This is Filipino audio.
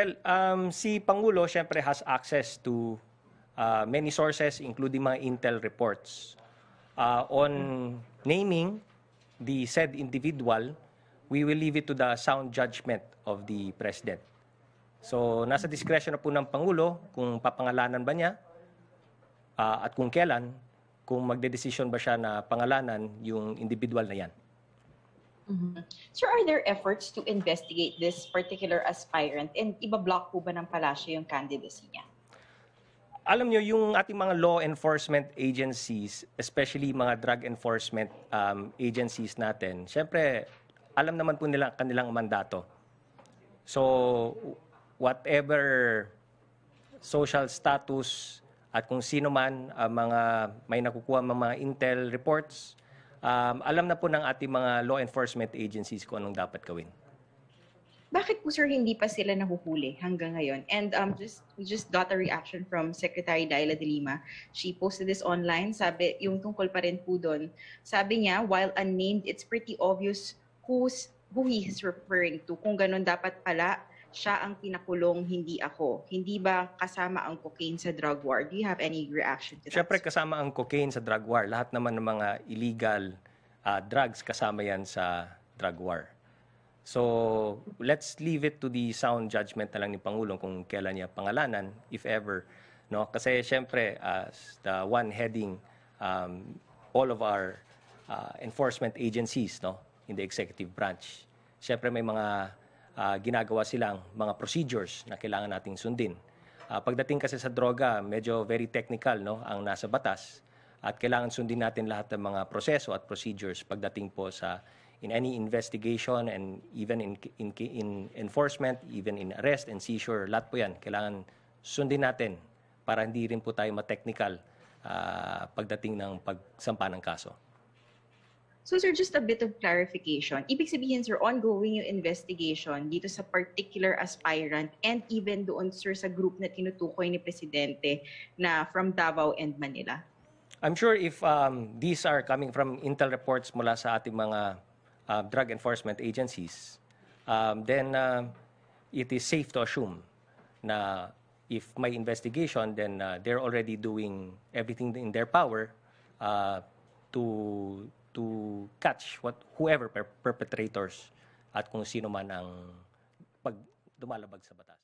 Well, si Pangulo syempre has access to many sources including mga intel reports. On naming the said individual, we will leave it to the sound judgment of the President. So, nasa discretion na po ng Pangulo kung papangalanan ba niya at kung kailan, kung magdedesisyon ba siya na pangalanan yung individual na yan. Sir, are there efforts to investigate this particular aspirant and iba-block po ba ng palasyo yung candidacy niya? Alam nyo, yung ating mga law enforcement agencies, especially mga drug enforcement agencies natin, syempre, alam naman po nila kanilang mandato. So, whatever social status at kung sino man mga may nakukuha mga intel reports, alam na po ng ating mga law enforcement agencies kung anong dapat gawin. Bakit po, sir, hindi pa sila nahuhuli hanggang ngayon? And we just got a reaction from Secretary Daila de Lima. She posted this online. Sabi, yung tungkol pa rin po doon. Sabi niya, while unnamed, it's pretty obvious who he is referring to. Kung ganun, dapat pala siya ang pinakulong, hindi ako. Hindi ba kasama ang cocaine sa drug war? Do you have any reaction to that? Siyempre kasama ang cocaine sa drug war. Lahat naman ng mga illegal drugs kasama yan sa drug war. So, let's leave it to the sound judgment na lang ni Pangulong kung kailan niya pangalanan, if ever. No? Kasi siyempre, as the one heading all of our enforcement agencies, no, in the executive branch, siyempre may mga ginagawa silang mga procedures na kailangan nating sundin. Pagdating kasi sa droga, medyo very technical, no, ang nasa batas, at kailangan sundin natin lahat ng mga proseso at procedures pagdating po sa in any investigation and even in enforcement, even in arrest and seizure, lahat po yan kailangan sundin natin para hindi rin po tayo ma-technical pagdating ng pagsampa ng kaso. So, sir, just a bit of clarification. Ibig sabihin, sir, ongoing yung investigation dito sa particular aspirant and even doon, sir, sa group na tinutukoy ni Presidente na from Davao and Manila? I'm sure if these are coming from intel reports mula sa ating mga drug enforcement agencies, then it is safe to assume na if may investigation, then they're already doing everything in their power to catch whoever perpetrators at kung sino man ang dumalabag sa batas.